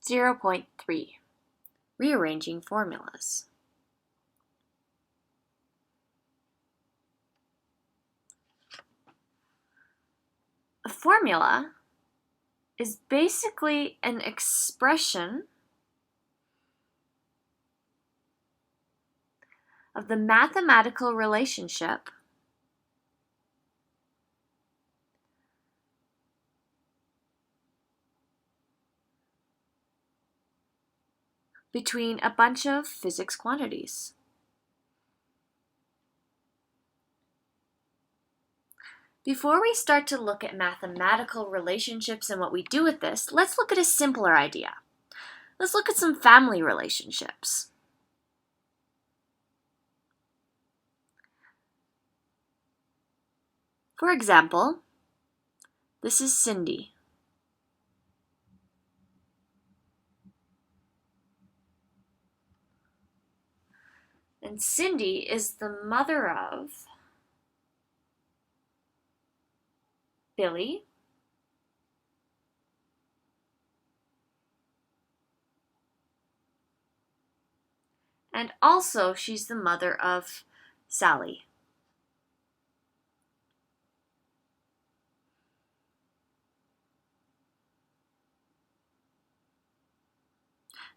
0.3. Rearranging formulas. A formula is basically an expression of the mathematical relationship between a bunch of physics quantities. Before we start to look at mathematical relationships and what we do with this, let's look at a simpler idea. Let's look at some family relationships. For example, this is Cindy. And Cindy is the mother of Billy, and also she's the mother of Sally.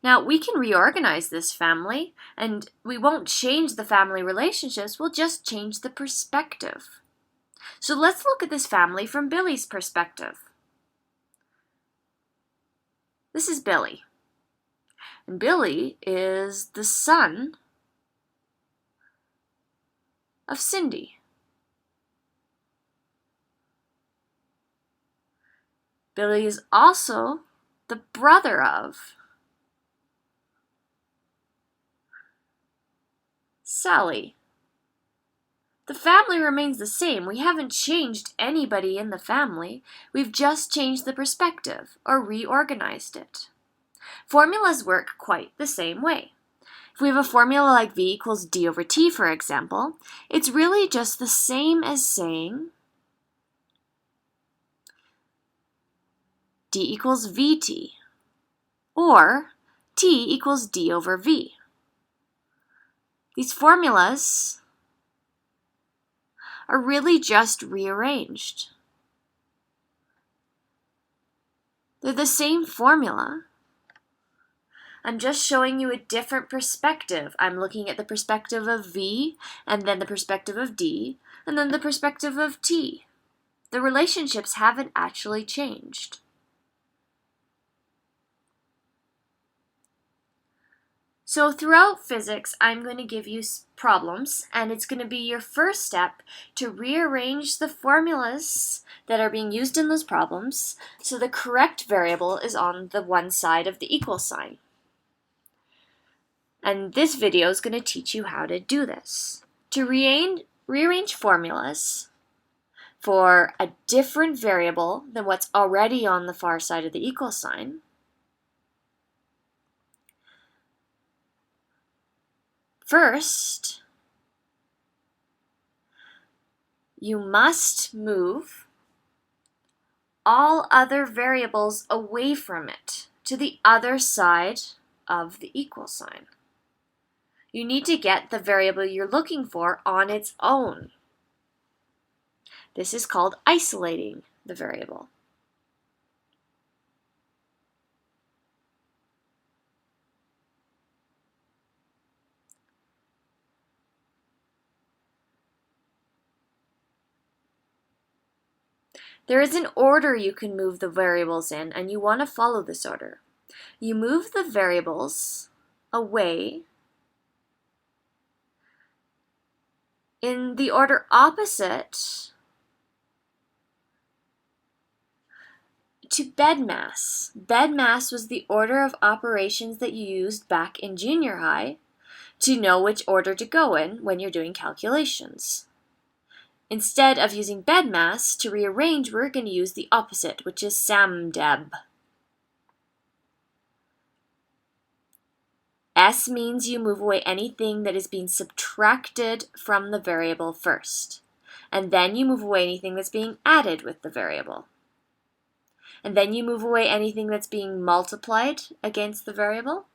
Now, we can reorganize this family, and we won't change the family relationships, we'll just change the perspective. So let's look at this family from Billy's perspective. This is Billy. And Billy is the son of Cindy. Billy is also the brother of Sally. The family remains the same. We haven't changed anybody in the family. We've just changed the perspective or reorganized it. Formulas work quite the same way. If we have a formula like v equals d over t, for example, it's really just the same as saying d equals vt, or t equals d over v. These formulas are really just rearranged. They're the same formula. I'm just showing you a different perspective. I'm looking at the perspective of v, and then the perspective of d, and then the perspective of t. The relationships haven't actually changed. So throughout physics, I'm going to give you problems, and it's going to be your first step to rearrange the formulas that are being used in those problems so the correct variable is on the one side of the equal sign. And this video is going to teach you how to do this. To rearrange formulas for a different variable than what's already on the far side of the equal sign, first, you must move all other variables away from it to the other side of the equal sign. You need to get the variable you're looking for on its own. This is called isolating the variable. There is an order you can move the variables in, and you want to follow this order. You move the variables away in the order opposite to bed mass. Bed mass was the order of operations that you used back in junior high to know which order to go in when you're doing calculations. Instead of using bed mass to rearrange, we're going to use the opposite, which is samdeb. S means you move away anything that is being subtracted from the variable first, and then you move away anything that's being added with the variable. And then you move away anything that's being multiplied against the variable.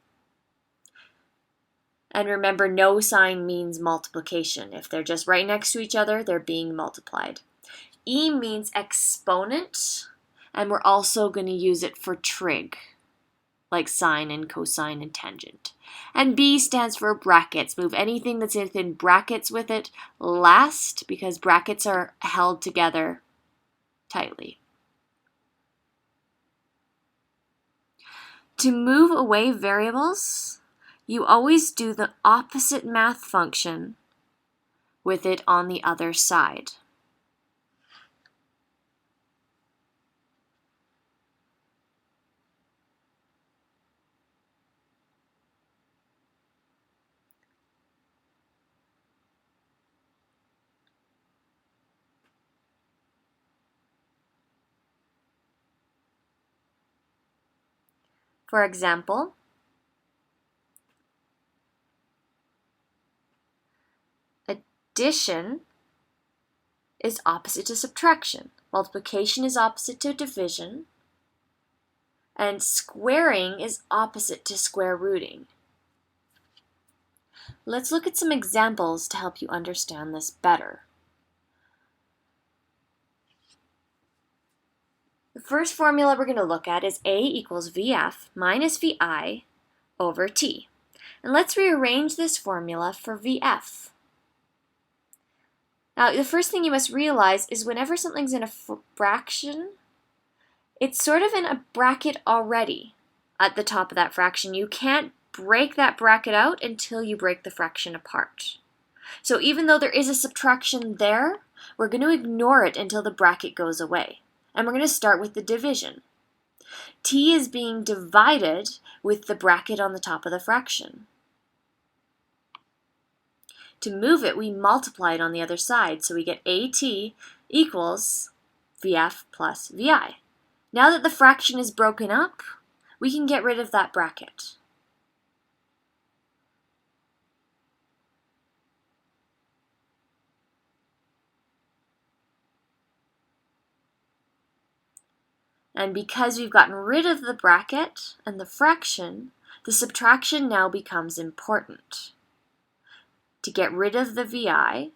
And remember, no sign means multiplication. If they're just right next to each other, they're being multiplied. E means exponent, and we're also going to use it for trig, like sine and cosine and tangent. And B stands for brackets. Move anything that's within brackets with it last, because brackets are held together tightly. To move away variables, you always do the opposite math function with it on the other side. For example, addition is opposite to subtraction. Multiplication is opposite to division. And squaring is opposite to square rooting. Let's look at some examples to help you understand this better. The first formula we're going to look at is A equals VF minus VI over T. And let's rearrange this formula for VF. Now, the first thing you must realize is whenever something's in a fraction, it's sort of in a bracket already at the top of that fraction. You can't break that bracket out until you break the fraction apart. So even though there is a subtraction there, we're going to ignore it until the bracket goes away. And we're going to start with the division. T is being divided with the bracket on the top of the fraction. To move it, we multiply it on the other side, so we get AT equals VF plus VI. Now that the fraction is broken up, we can get rid of that bracket. And because we've gotten rid of the bracket and the fraction, the subtraction now becomes important. To get rid of the VI,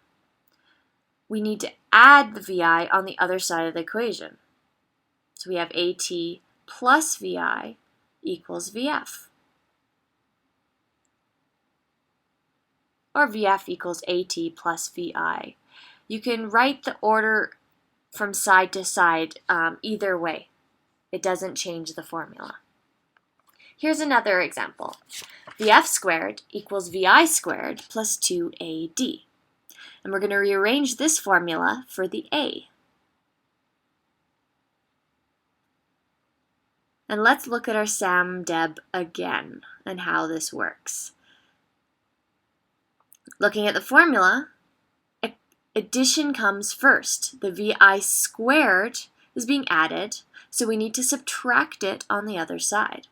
we need to add the VI on the other side of the equation. So we have AT plus VI equals VF. Or VF equals AT plus VI. You can write the order from side to side either way. It doesn't change the formula. Here's another example. VF squared equals VI squared plus 2AD. And we're going to rearrange this formula for the A. And let's look at our SAM-DEB again and how this works. Looking at the formula, addition comes first. The VI squared is being added, so we need to subtract it on the other side.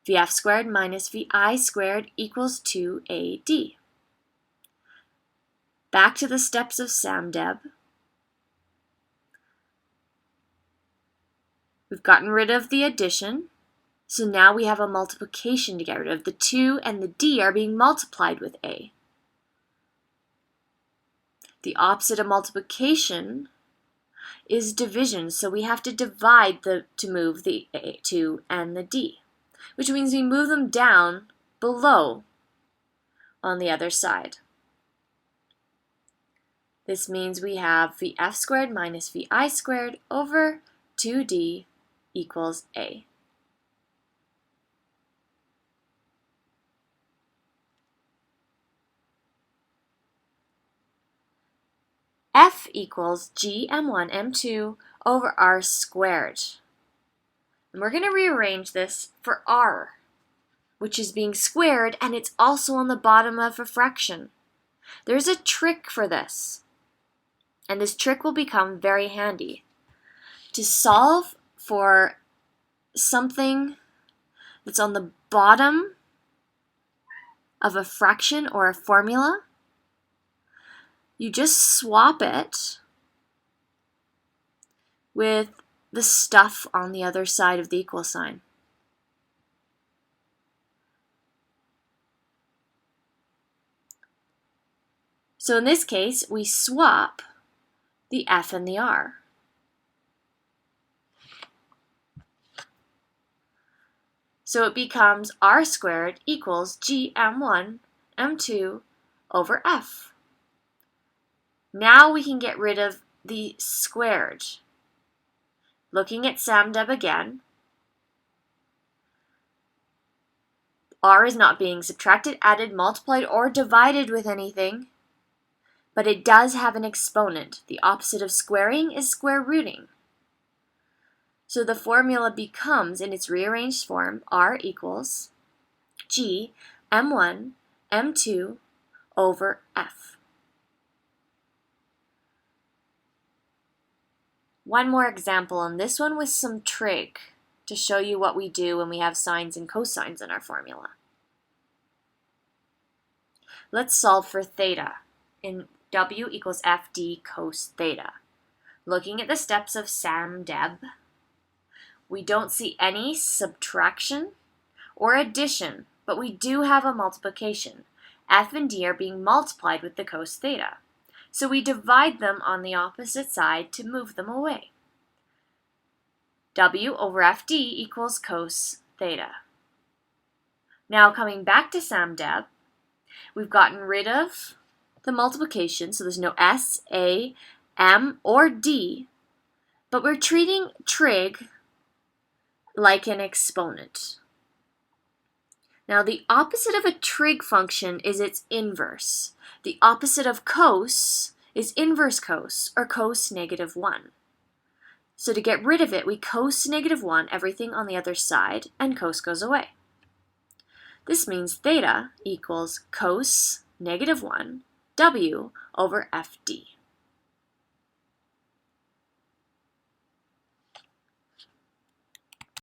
VF squared minus VI squared equals 2AD. Back to the steps of SAM-DEB. We've gotten rid of the addition, so now we have a multiplication to get rid of. The 2 and the D are being multiplied with A. The opposite of multiplication is division, so we have to divide to move the A, 2 and the D, which means we move them down below on the other side. This means we have VF squared minus VI squared over 2D equals A. F equals G M1 M2 over R squared. And we're going to rearrange this for R, which is being squared, and it's also on the bottom of a fraction. There's a trick for this, and this trick will become very handy. To solve for something that's on the bottom of a fraction or a formula, you just swap it with the stuff on the other side of the equal sign. So in this case, we swap the f and the r. So it becomes r squared equals gm1 m2 over f. Now we can get rid of the squared. Looking at SAMDEB again, r is not being subtracted, added, multiplied, or divided with anything, but it does have an exponent. The opposite of squaring is square rooting. So the formula becomes, in its rearranged form, r equals g m1 m2 over f. One more example, and this one with some trig to show you what we do when we have sines and cosines in our formula. Let's solve for theta in w equals fd cos theta. Looking at the steps of SAMDEB, we don't see any subtraction or addition, but we do have a multiplication. F and d are being multiplied with the cos theta. So we divide them on the opposite side to move them away. W over fd equals cos theta. Now coming back to SAMDEB, we've gotten rid of the multiplication, so there's no s, a, m, or d, but we're treating trig like an exponent. Now the opposite of a trig function is its inverse. The opposite of cos is inverse cos, or cos negative 1. So to get rid of it, we cos negative 1 everything on the other side, and cos goes away. This means theta equals cos negative 1 w over fd.